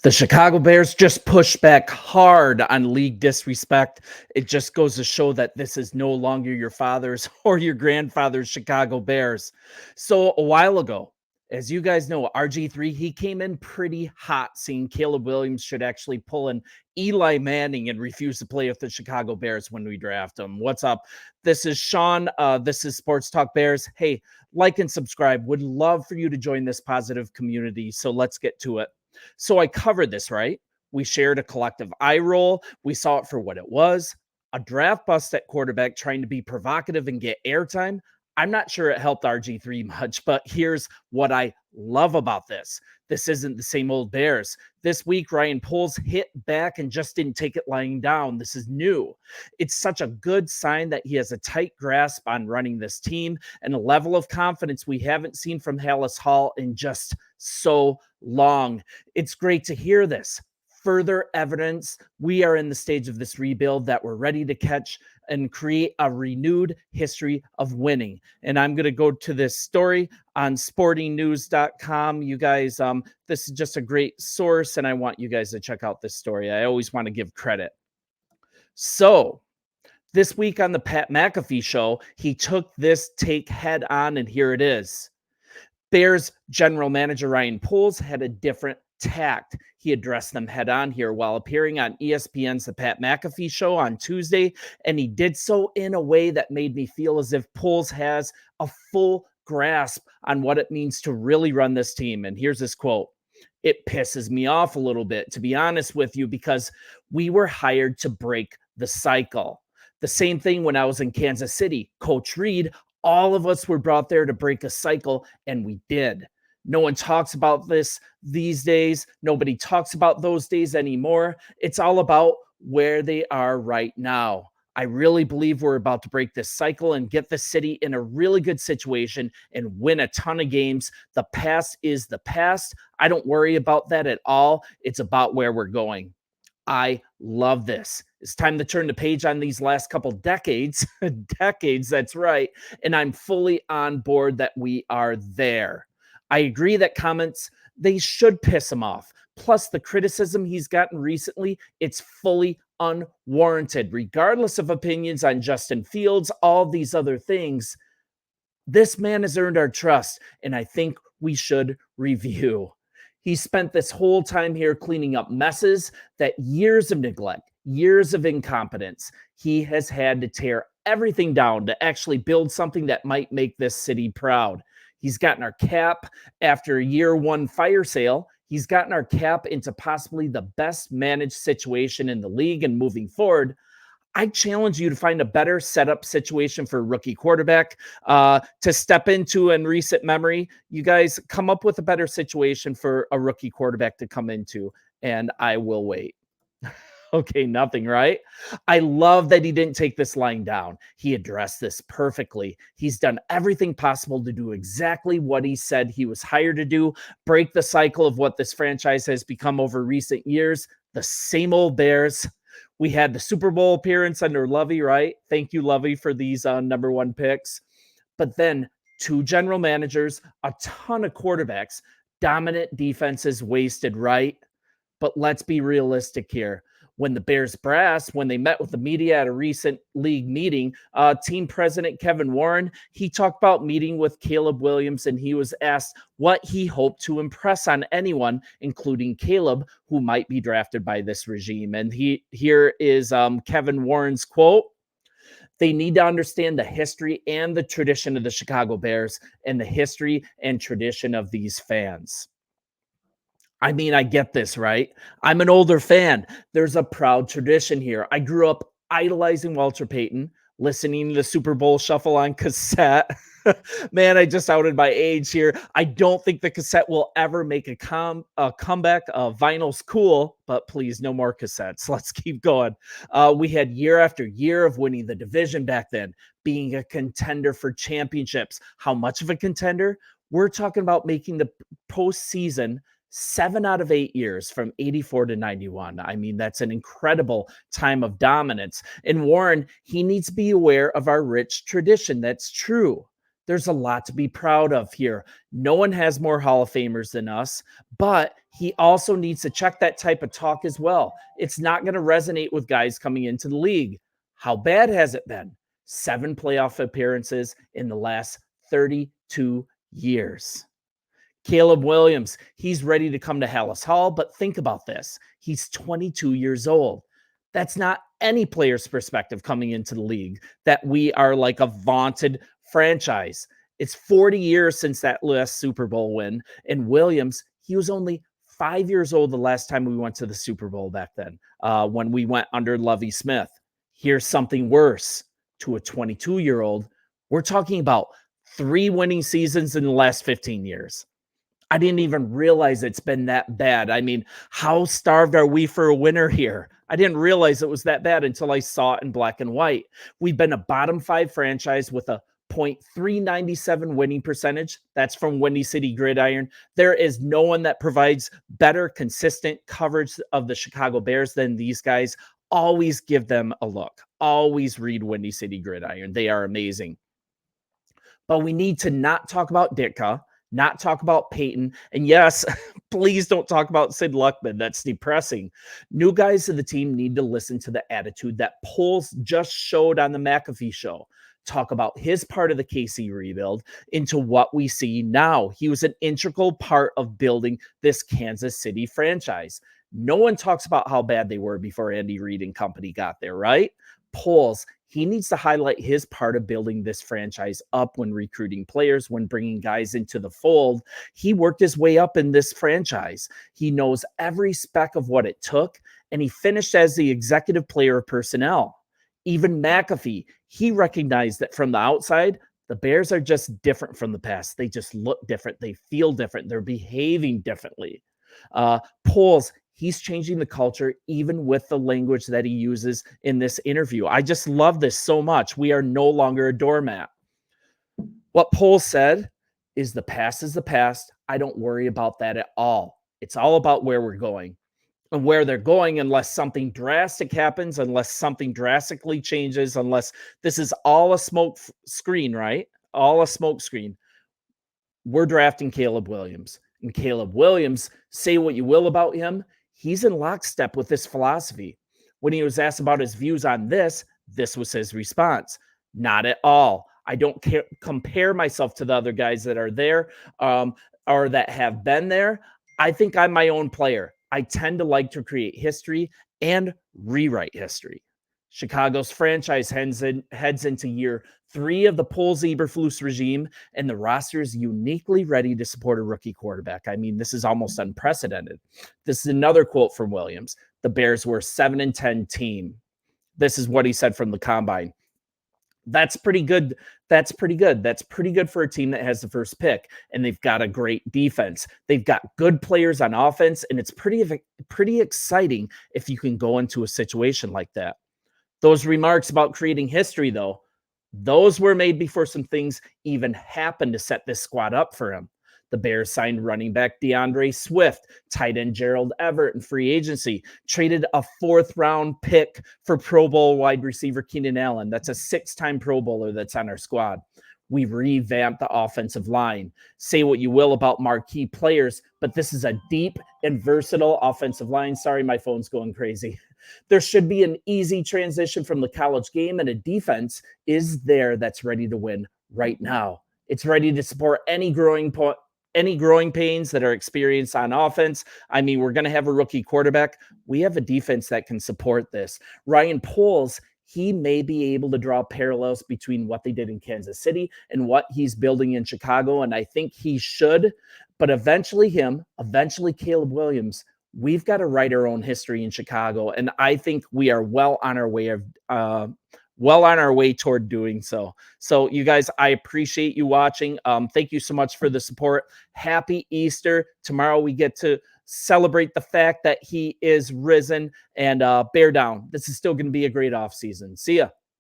The Chicago Bears just pushed back hard on league disrespect. It just goes to show that this is no longer your father's or your grandfather's Chicago Bears. So a while ago, as you guys know, RG3, he came in pretty hot, saying Caleb Williams should actually pull an Eli Manning and refuse to play with the Chicago Bears when we draft him. What's up? This is Sean. This is Sports Talk Bears. Hey, like and subscribe. Would love for you to join this positive community. So let's get to it. So I covered this, right? We shared a collective eye roll. We saw it for what it was, a draft bust at quarterback trying to be provocative and get airtime. I'm not sure it helped RG3 much, but here's what I love about this. This isn't the same old Bears. This week, Ryan Poles hit back and just didn't take it lying down. This is new. It's such a good sign that he has a tight grasp on running this team and a level of confidence we haven't seen from Hallis Hall in just so long. It's great to hear this. Further evidence we are in the stage of this rebuild that we're ready to catch and create a renewed history of winning. And I'm going to go to this story on sportingnews.com. You guys, this is just a great source, and I want you guys to check out this story. I always want to give credit. So this week on the Pat McAfee show, he took this take head on, and here it is. Bears general manager Ryan Poles had a different tact. He addressed them head on here while appearing on ESPN's The Pat McAfee Show on Tuesday, and he did so in a way that made me feel as if Poles has a full grasp on what it means to really run this team. And here's his quote. It pisses me off a little bit, to be honest with you, because we were hired to break the cycle. The same thing when I was in Kansas City. Coach Reed, all of us were brought there to break a cycle, and we did. No one talks about this these days. Nobody talks about those days anymore. It's all about where they are right now. I really believe we're about to break this cycle and get the city in a really good situation and win a ton of games. The past is the past. I don't worry about that at all. It's about where we're going. I love this. It's time to turn the page on these last couple decades. Decades, that's right. And I'm fully on board that we are there. I agree that comments, they should piss him off. Plus, the criticism he's gotten recently, it's fully unwarranted. Regardless of opinions on Justin Fields, all these other things, this man has earned our trust, and I think we should review. He spent this whole time here cleaning up messes that years of neglect, years of incompetence, he has had to tear everything down to actually build something that might make this city proud. He's gotten our cap after year one fire sale. He's gotten our cap into possibly the best managed situation in the league, and moving forward, I challenge you to find a better setup situation for a rookie quarterback to step into in recent memory. You guys come up with a better situation for a rookie quarterback to come into, and I will wait. Okay, nothing, right? I love that he didn't take this lying down. He addressed this perfectly. He's done everything possible to do exactly what he said he was hired to do, break the cycle of what this franchise has become over recent years, the same old Bears. We had the Super Bowl appearance under Lovey, right? Thank you, Lovey, for these number one picks. But then 2 general managers, a ton of quarterbacks, dominant defenses wasted, right? But let's be realistic here. When the Bears brass, when they met with the media at a recent league meeting, team president Kevin Warren, he talked about meeting with Caleb Williams, and he was asked what he hoped to impress on anyone, including Caleb, who might be drafted by this regime. And here is Kevin Warren's quote. They need to understand the history and the tradition of the Chicago Bears and the history and tradition of these fans. I mean, I get this, right? I'm an older fan. There's a proud tradition here. I grew up idolizing Walter Payton, listening to the Super Bowl shuffle on cassette. Man, I just outed my age here. I don't think the cassette will ever make a comeback. Vinyl's cool, but please, no more cassettes. Let's keep going. We had year after year of winning the division back then, being a contender for championships. How much of a contender? We're talking about making the postseason 7 out of 8 years from 84 to 91. I mean, that's an incredible time of dominance. And Warren, he needs to be aware of our rich tradition. That's true. There's a lot to be proud of here. No one has more Hall of Famers than us, but he also needs to check that type of talk as well. It's not going to resonate with guys coming into the league. How bad has it been? 7 playoff appearances in the last 32 years. Caleb Williams, he's ready to come to Hallis Hall, but think about this. He's 22 years old. That's not any player's perspective coming into the league that we are like a vaunted franchise. It's 40 years since that last Super Bowl win. And Williams, he was only 5 years old the last time we went to the Super Bowl back then, when we went under Lovie Smith. Here's something worse to a 22-year-old. We're talking about 3 winning seasons in the last 15 years. I didn't even realize it's been that bad. I mean, how starved are we for a winner here? I didn't realize it was that bad until I saw it in black and white. We've been a bottom 5 franchise with a .397 winning percentage. That's from Windy City Gridiron. There is no one that provides better, consistent coverage of the Chicago Bears than these guys. Always give them a look. Always read Windy City Gridiron. They are amazing. But we need to not talk about Ditka, not talk about Peyton. And yes, please don't talk about Sid Luckman. That's depressing. New guys to the team need to listen to the attitude that Poles just showed on the McAfee show. Talk about his part of the KC rebuild into what we see now. He was an integral part of building this Kansas City franchise. No one talks about how bad they were before Andy Reid and company got there, right? Poles, he needs to highlight his part of building this franchise up when recruiting players, when bringing guys into the fold. He worked his way up in this franchise. He knows every speck of what it took, and he finished as the executive player of personnel. Even McAfee, he recognized that from the outside, the Bears are just different from the past. They just look different. They feel different. They're behaving differently. Poles, he's changing the culture, even with the language that he uses in this interview. I just love this so much. We are no longer a doormat. What Poles said is the past is the past. I don't worry about that at all. It's all about where we're going. And where they're going, unless something drastic happens, unless something drastically changes, unless this is all a smoke screen, right? All a smoke screen. We're drafting Caleb Williams. And Caleb Williams, say what you will about him, he's in lockstep with this philosophy. When he was asked about his views on this was his response. Not at all. I don't compare myself to the other guys that are there or that have been there. I think I'm my own player. I tend to like to create history and rewrite history. Chicago's franchise heads into year 3 of the Poles Eberflus regime, and the roster is uniquely ready to support a rookie quarterback. I mean, this is almost unprecedented. This is another quote from Williams. The Bears were 7-10 team. This is what he said from the combine. That's pretty good. That's pretty good. That's pretty good for a team that has the first pick, and they've got a great defense. They've got good players on offense, and it's pretty exciting if you can go into a situation like that. Those remarks about creating history, though, those were made before some things even happened to set this squad up for him. The Bears signed running back DeAndre Swift, tight end Gerald Everett in free agency, traded a 4th-round pick for Pro Bowl wide receiver Keenan Allen. That's a 6-time Pro Bowler that's on our squad. We've revamped the offensive line. Say what you will about marquee players, but this is a deep and versatile offensive line. Sorry, my phone's going crazy. There should be an easy transition from the college game, and a defense is there that's ready to win right now. It's ready to support any growing pains that are experienced on offense. I mean, we're going to have a rookie quarterback. We have a defense that can support this. Ryan Poles, he may be able to draw parallels between what they did in Kansas City and what he's building in Chicago, and I think he should. But eventually Caleb Williams, we've got to write our own history in Chicago, and I think we are well on our way toward doing so. So you guys, I appreciate you watching. Thank you so much for the support. Happy Easter. Tomorrow we get to celebrate the fact that he is risen, and bear down. This is still going to be a great offseason. See ya.